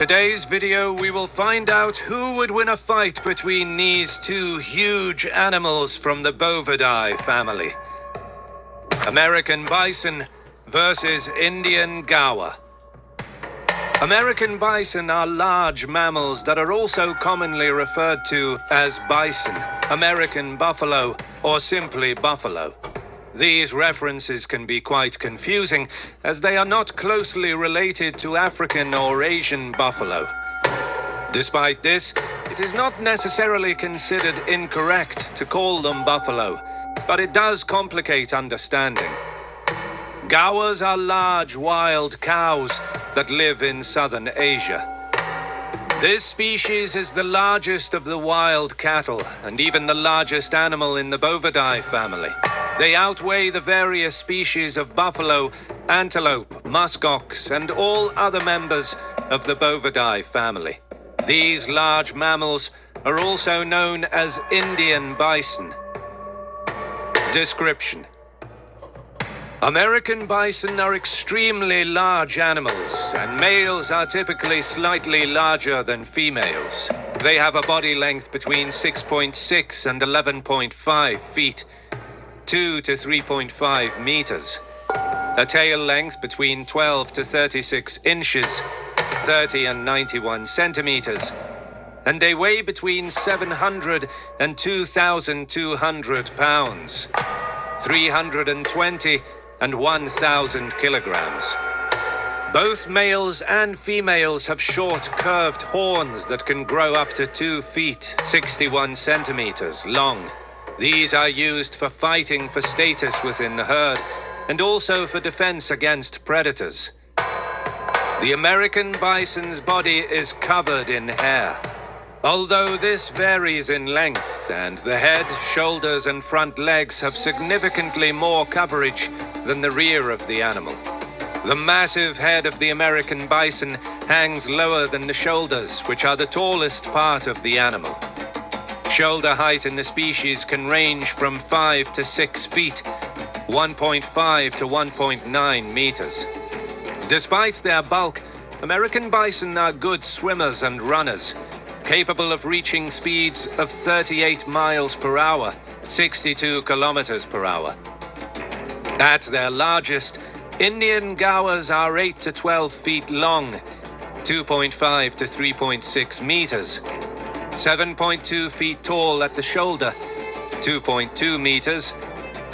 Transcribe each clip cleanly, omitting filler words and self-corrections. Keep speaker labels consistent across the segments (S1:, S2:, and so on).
S1: Today's video, we will find out who would win a fight between these two huge animals from the Bovidae family. American bison versus Indian gaur. American bison are large mammals that are also commonly referred to as bison, American buffalo, or simply buffalo. These references can be quite confusing, as they are not closely related to African or Asian buffalo. Despite this, it is not necessarily considered incorrect to call them buffalo, but it does complicate understanding. Gaurs are large wild cows that live in southern Asia. This species is the largest of the wild cattle and even the largest animal in the Bovidae family. They outweigh the various species of buffalo, antelope, muskox, and all other members of the Bovidae family. These large mammals are also known as Indian bison. Description: American bison are extremely large animals, and males are typically slightly larger than females. They have a body length between 6.6 and 11.5 feet, 2 to 3.5 meters, a tail length between 12 to 36 inches, 30 and 91 centimeters, and they weigh between 700 and 2,200 pounds, 320 and 1,000 kilograms. Both males and females have short, curved horns that can grow up to 2 feet, 61 centimeters long. These are used for fighting for status within the herd, and also for defense against predators. The American bison's body is covered in hair. Although this varies in length, and the head, shoulders, and front legs have significantly more coverage than the rear of the animal. The massive head of the American bison hangs lower than the shoulders, which are the tallest part of the animal. Shoulder height in the species can range from 5 to 6 feet, 1.5 to 1.9 meters. Despite their bulk, American bison are good swimmers and runners, capable of reaching speeds of 38 miles per hour, 62 kilometers per hour. At their largest, Indian gaurs are 8 to 12 feet long, 2.5 to 3.6 meters, 7.2 feet tall at the shoulder, 2.2 meters,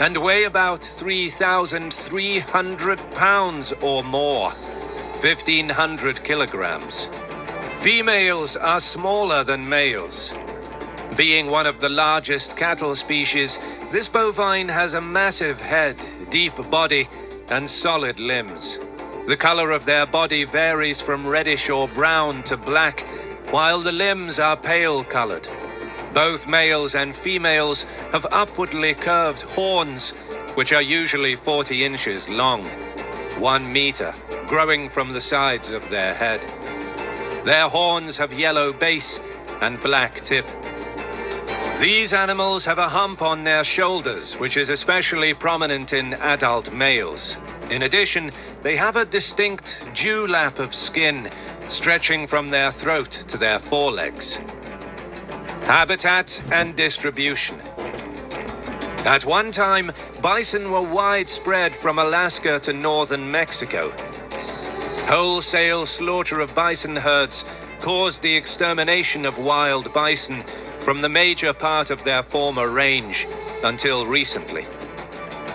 S1: and weigh about 3,300 pounds or more, 1,500 kilograms. Females are smaller than males. Being one of the largest cattle species, this bovine has a massive head, deep body, and solid limbs. The color of their body varies from reddish or brown to black, while the limbs are pale-colored. Both males and females have upwardly curved horns, which are usually 40 inches long, 1 meter, growing from the sides of their head. Their horns have yellow base and black tip. These animals have a hump on their shoulders, which is especially prominent in adult males. In addition, they have a distinct dewlap of skin, stretching from their throat to their forelegs. Habitat and distribution. At one time, bison were widespread from Alaska to northern Mexico. Wholesale slaughter of bison herds caused the extermination of wild bison from the major part of their former range until recently.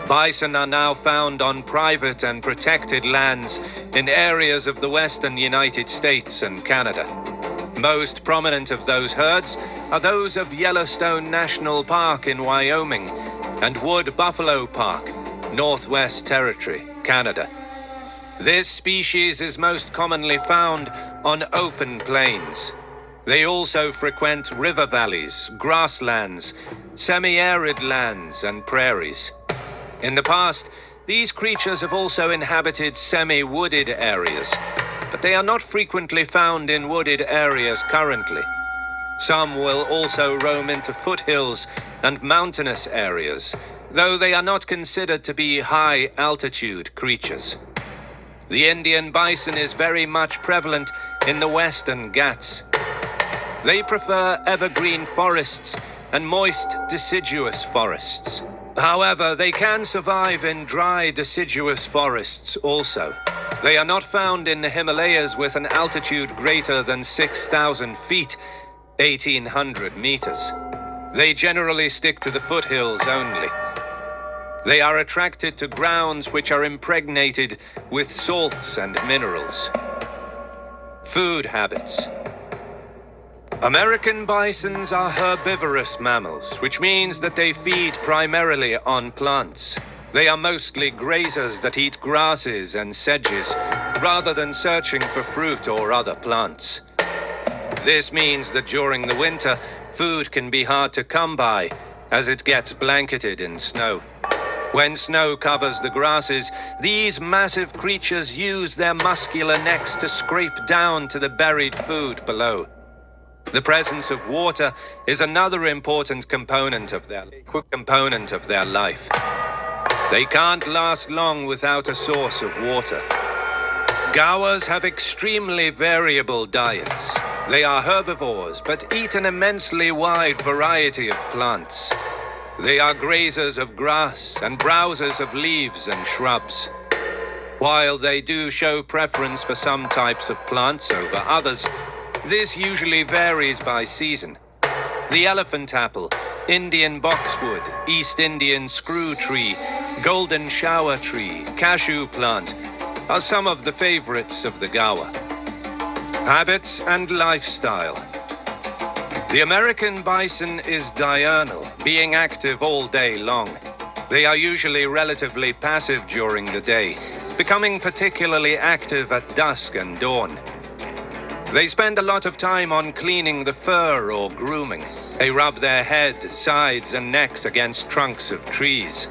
S1: Bison are now found on private and protected lands in areas of the western United States and Canada. Most prominent of those herds are those of Yellowstone National Park in Wyoming and Wood Buffalo Park, Northwest Territory, Canada. This species is most commonly found on open plains. They also frequent river valleys, grasslands, semi-arid lands, and prairies. In the past, these creatures have also inhabited semi-wooded areas, but they are not frequently found in wooded areas currently. Some will also roam into foothills and mountainous areas, though they are not considered to be high-altitude creatures. The Indian bison is very much prevalent in the western Ghats. They prefer evergreen forests and moist, deciduous forests. However, they can survive in dry, deciduous forests also. They are not found in the Himalayas with an altitude greater than 6,000 feet, 1,800 meters. They generally stick to the foothills only. They are attracted to grounds which are impregnated with salts and minerals. Food habits. American bisons are herbivorous mammals, which means that they feed primarily on plants. They are mostly grazers that eat grasses and sedges, rather than searching for fruit or other plants. This means that during the winter, food can be hard to come by, as it gets blanketed in snow. When snow covers the grasses, these massive creatures use their muscular necks to scrape down to the buried food below. The presence of water is another important component of their life. They can't last long without a source of water. Gaurs have extremely variable diets. They are herbivores, but eat an immensely wide variety of plants. They are grazers of grass and browsers of leaves and shrubs. While they do show preference for some types of plants over others, this usually varies by season. The elephant apple, Indian boxwood, East Indian screw tree, golden shower tree, cashew plant are some of the favorites of the Gaur. Habits and lifestyle. The American bison is diurnal, being active all day long. They are usually relatively passive during the day, becoming particularly active at dusk and dawn. They spend a lot of time on cleaning the fur or grooming. They rub their head, sides, and necks against trunks of trees.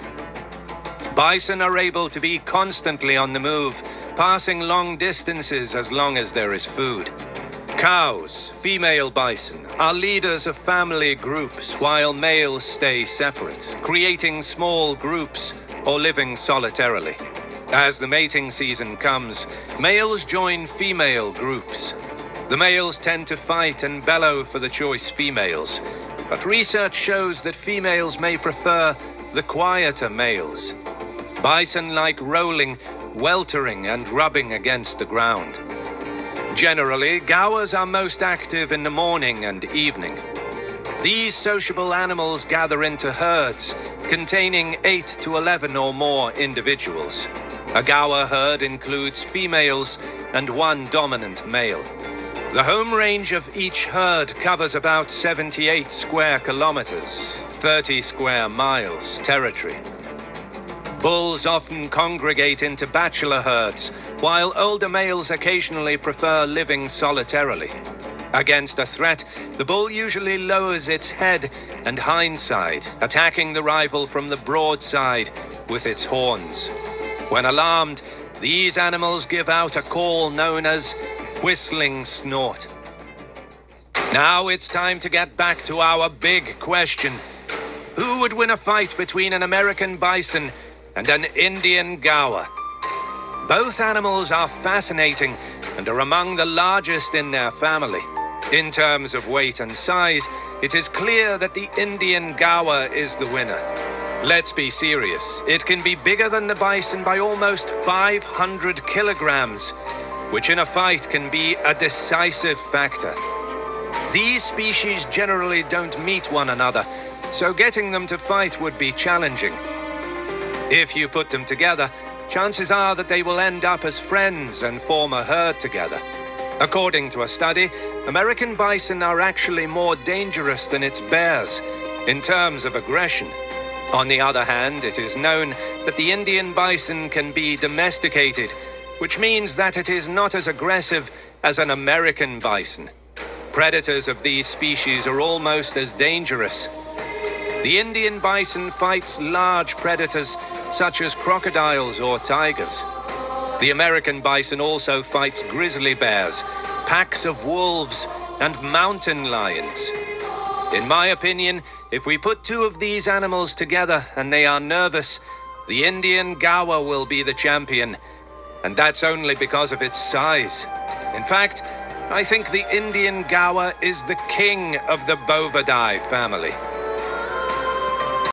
S1: Bison are able to be constantly on the move, passing long distances as long as there is food. Cows, female bison, are leaders of family groups while males stay separate, creating small groups or living solitarily. As the mating season comes, males join female groups. The males tend to fight and bellow for the choice females, but research shows that females may prefer the quieter males. Bison like rolling, weltering, and rubbing against the ground. Generally, Gaurs are most active in the morning and evening. These sociable animals gather into herds containing 8 to 11 or more individuals. A Gaur herd includes females and one dominant male. The home range of each herd covers about 78 square kilometers, 30 square miles territory. Bulls often congregate into bachelor herds, while older males occasionally prefer living solitarily. Against a threat, the bull usually lowers its head and hindside, attacking the rival from the broadside with its horns. When alarmed, these animals give out a call known as whistling snort. Now it's time to get back to our big question. Who would win a fight between an American bison and an Indian Gaur? Both animals are fascinating and are among the largest in their family. In terms of weight and size, it is clear that the Indian Gaur is the winner. Let's be serious. It can be bigger than the bison by almost 500 kilograms, which in a fight can be a decisive factor. These species generally don't meet one another, so getting them to fight would be challenging. If you put them together, chances are that they will end up as friends and form a herd together. According to a study, American bison are actually more dangerous than its bears in terms of aggression. On the other hand, it is known that the Indian bison can be domesticated, which means that it is not as aggressive as an American bison. Predators of these species are almost as dangerous. The Indian bison fights large predators such as crocodiles or tigers. The American bison also fights grizzly bears, packs of wolves, and mountain lions. In my opinion, if we put two of these animals together and they are nervous, the Indian Gaur will be the champion. And that's only because of its size. In fact, I think the Indian Gaur is the king of the Bovidae family.